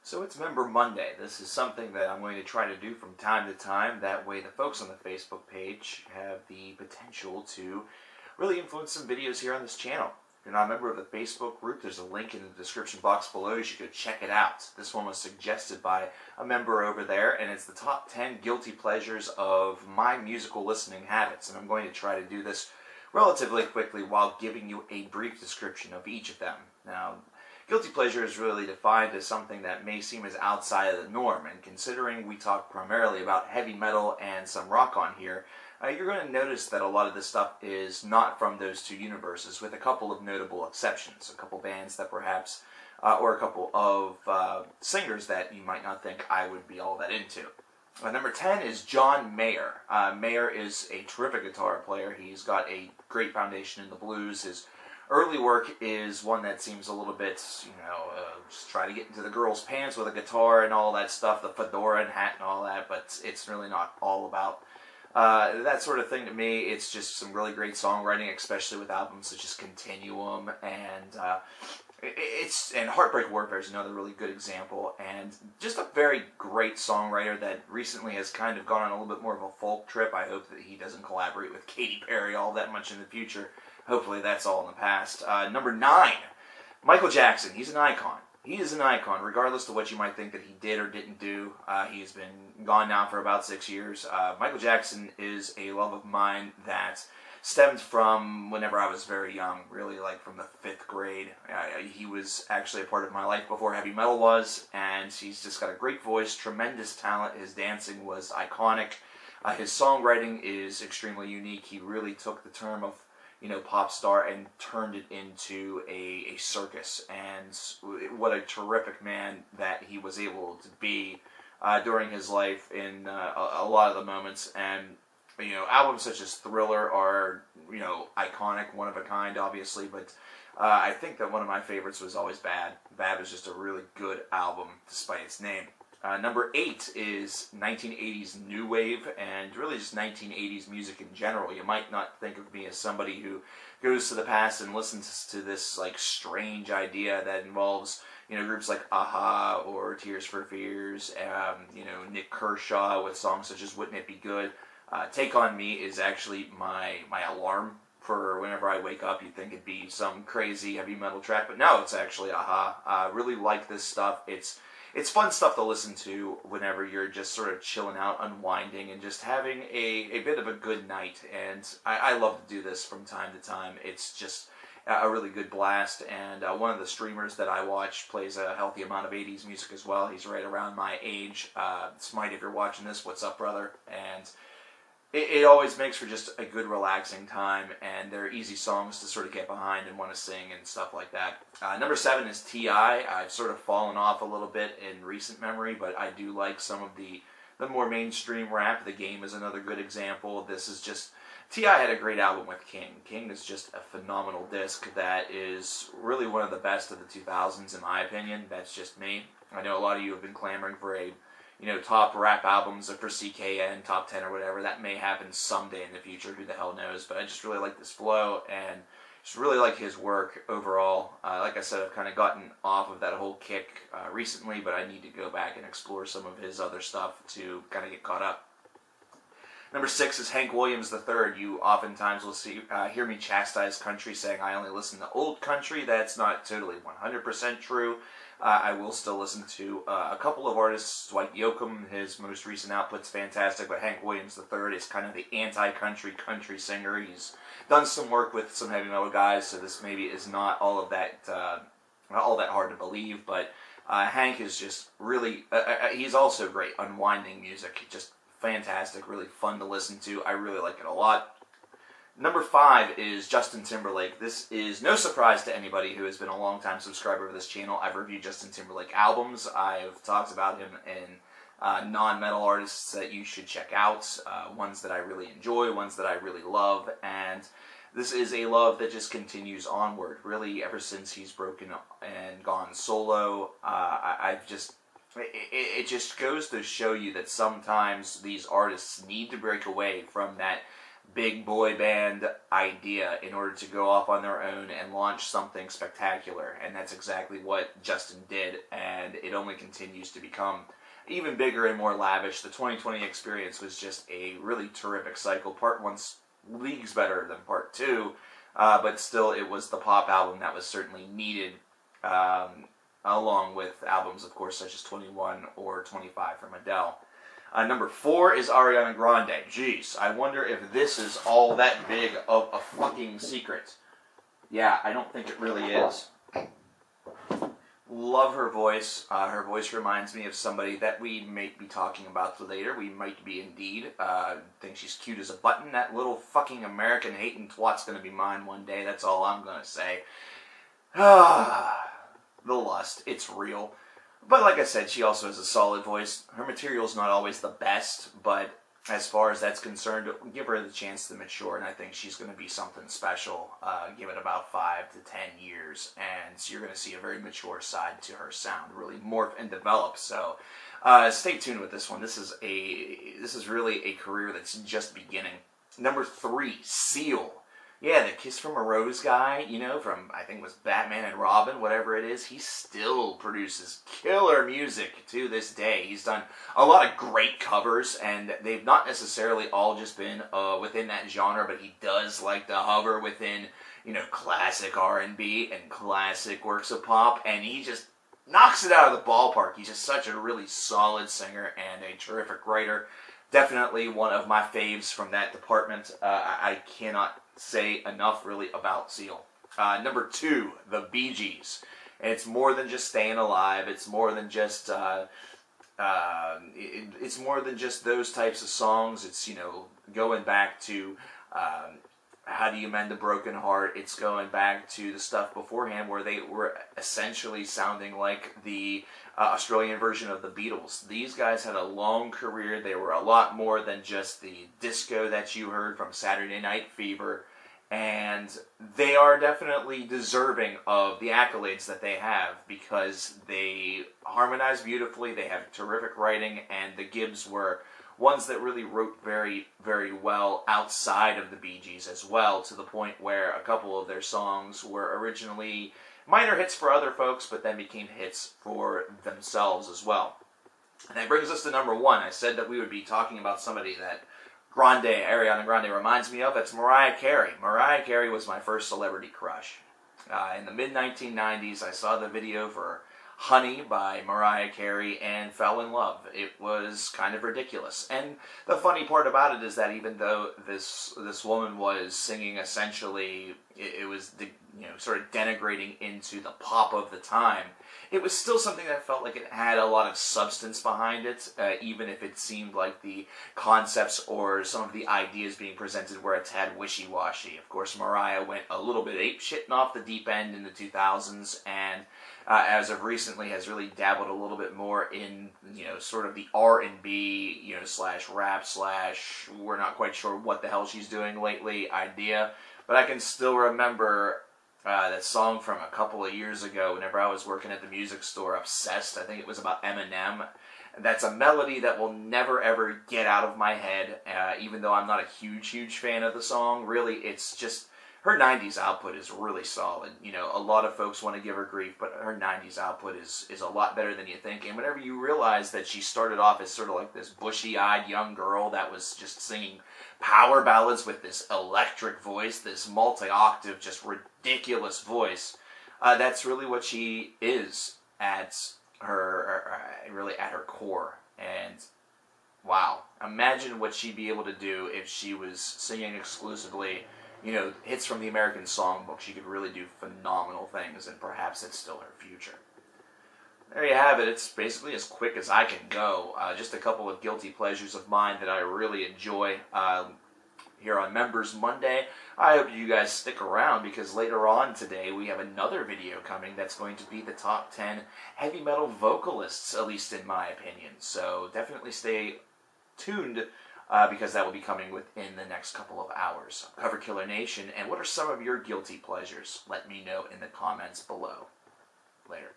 So it's Member Monday. This is something that I'm going to try to do from time to time. That way the folks on the Facebook page have the potential to really influence some videos here on this channel. If you're not a member of the Facebook group, there's a link in the description box below. You should go check it out. This one was suggested by a member over there, and it's the top 10 guilty pleasures of my musical listening habits. And I'm going to try to do this relatively quickly while giving you a brief description of each of them. Now, guilty pleasure is really defined as something that may seem as outside of the norm, and considering we talk primarily about heavy metal and some rock on here, you're going to notice that a lot of this stuff is not from those two universes, with a couple of notable exceptions. A couple bands that perhaps, or a couple of singers that you might not think I would be all that into. Number 10 is John Mayer. Mayer is a terrific guitar player. He's got a great foundation in the blues. His early work is one that seems a little bit, just try to get into the girl's pants with a guitar and all that stuff, the fedora and hat and all that, but it's really not all about that sort of thing to me. It's just some really great songwriting, especially with albums such as Continuum and Heartbreak Warfare is another really good example, and just a very great songwriter that recently has kind of gone on a little bit more of a folk trip. I hope that he doesn't collaborate with Katy Perry all that much in the future. Hopefully that's all in the past. Number 9, Michael Jackson. He's an icon. He is an icon, regardless of what you might think that he did or didn't do. He's been gone now for about 6 years. Michael Jackson is a love of mine that stemmed from whenever I was very young, really like from the 5th grade. He was actually a part of my life before heavy metal was, and he's just got a great voice, tremendous talent. His dancing was iconic. His songwriting is extremely unique. He really took the term of pop star and turned it into a circus, and what a terrific man that he was able to be during his life in a lot of the moments. And albums such as Thriller are iconic, one of a kind, obviously, but I think that one of my favorites was always Bad. Bad was just a really good album despite its name. Number 8 is 1980s new wave, and really just 1980s music in general. You might not think of me as somebody who goes to the past and listens to this like strange idea that involves groups like Aha or Tears for Fears, Nick Kershaw with songs such as Wouldn't It Be Good. Take On Me is actually my alarm for whenever I wake up. You'd think it'd be some crazy heavy metal track, but no, it's actually Aha. I really like this stuff. It's fun stuff to listen to whenever you're just sort of chilling out, unwinding, and just having a bit of a good night. And I love to do this from time to time. It's just a really good blast. And one of the streamers that I watch plays a healthy amount of 80s music as well. He's right around my age. Smite, if you're watching this, what's up, brother? And it always makes for just a good, relaxing time, and they're easy songs to sort of get behind and want to sing and stuff like that. Number 7 is T.I. I've sort of fallen off a little bit in recent memory, but I do like some of the more mainstream rap. The Game is another good example. This is just... T.I. had a great album with King. King is just a phenomenal disc that is really one of the best of the 2000s, in my opinion. That's just me. I know a lot of you have been clamoring for a top rap albums for CKN, top 10 or whatever. That may happen someday in the future, who the hell knows, but I just really like this flow, and just really like his work overall. Like I said, I've kind of gotten off of that whole kick recently, but I need to go back and explore some of his other stuff to kind of get caught up. Number 6 is Hank Williams III. You oftentimes will hear me chastise country, saying I only listen to old country. That's not totally 100% true. I will still listen to a couple of artists. Dwight Yoakam, his most recent output's fantastic, but Hank Williams III is kind of the anti-country singer. He's done some work with some heavy metal guys, so this maybe is not all that hard to believe, but Hank is just really, he's also great. Unwinding music, just fantastic, really fun to listen to. I really like it a lot. Number 5 is Justin Timberlake. This is no surprise to anybody who has been a long-time subscriber of this channel. I've reviewed Justin Timberlake albums. I've talked about him in non-metal artists that you should check out, ones that I really enjoy, ones that I really love, and this is a love that just continues onward. Really, ever since he's broken and gone solo, it just goes to show you that sometimes these artists need to break away from that big boy band idea in order to go off on their own and launch something spectacular. And that's exactly what Justin did, and it only continues to become even bigger and more lavish. The 2020 experience was just a really terrific cycle. Part 1's leagues better than Part 2, but still it was the pop album that was certainly needed, along with albums, of course, such as 21 or 25 from Adele. Number 4 is Ariana Grande. Jeez, I wonder if this is all that big of a fucking secret. Yeah, I don't think it really is. Love her voice. Her voice reminds me of somebody that we might be talking about later. We might be indeed. Think she's cute as a button. That little fucking American hating twat's gonna be mine one day. That's all I'm gonna say. The lust. It's real. But like I said, she also has a solid voice. Her material's not always the best, but as far as that's concerned, give her the chance to mature, and I think she's going to be something special. Give it about 5 to 10 years, and you're going to see a very mature side to her sound really morph and develop. So stay tuned with this one. This is really a career that's just beginning. Number 3, Seal. Yeah, the Kiss from a Rose guy, you know, from, I think it was Batman and Robin, whatever it is, he still produces killer music to this day. He's done a lot of great covers, and they've not necessarily all just been within that genre, but he does like to hover within, you know, classic R&B and classic works of pop, and he just knocks it out of the ballpark. He's just such a really solid singer and a terrific writer. Definitely one of my faves from that department. I cannot say enough really about Seal. Number 2, the Bee Gees. It's more than just staying alive. It's more than just it's more than just those types of songs. It's, you know, going back to How Do You Mend a Broken Heart. It's going back to the stuff beforehand where they were essentially sounding like the Australian version of the Beatles. These guys had a long career. They were a lot more than just the disco that you heard from Saturday Night Fever, and they are definitely deserving of the accolades that they have because they harmonize beautifully, they have terrific writing, and the Gibbs were ones that really wrote very, very well outside of the Bee Gees as well, to the point where a couple of their songs were originally minor hits for other folks, but then became hits for themselves as well. And that brings us to number 1. I said that we would be talking about somebody that Ariana Grande reminds me of. It's Mariah Carey. Mariah Carey was my first celebrity crush. In the mid-1990s, I saw the video for Honey by Mariah Carey and fell in love. It was kind of ridiculous. And the funny part about it is that even though this woman was singing essentially, it was sort of denigrating into the pop of the time, it was still something that felt like it had a lot of substance behind it, even if it seemed like the concepts or some of the ideas being presented were a tad wishy-washy. Of course, Mariah went a little bit apeshit off the deep end in the 2000s, and as of recently has really dabbled a little bit more in, sort of the R&B, slash rap slash we're not quite sure what the hell she's doing lately idea. But I can still remember that song from a couple of years ago whenever I was working at the music store, Obsessed. I think it was about Eminem. That's a melody that will never ever get out of my head, even though I'm not a huge, huge fan of the song. Really, it's just, her 90s output is really solid. A lot of folks want to give her grief, but her 90s output is a lot better than you think. And whenever you realize that she started off as sort of like this bushy-eyed young girl that was just singing power ballads with this electric voice, this multi-octave, just ridiculous voice, that's really what she is at her core. And wow, imagine what she'd be able to do if she was singing exclusively hits from the American Songbook. She could really do phenomenal things, and perhaps it's still her future. There you have it. It's basically as quick as I can go. Just a couple of guilty pleasures of mine that I really enjoy here on Members Monday. I hope you guys stick around because later on today we have another video coming that's going to be the top 10 heavy metal vocalists, at least in my opinion. So definitely stay tuned because that will be coming within the next couple of hours. Cover Killer Nation, and what are some of your guilty pleasures? Let me know in the comments below. Later.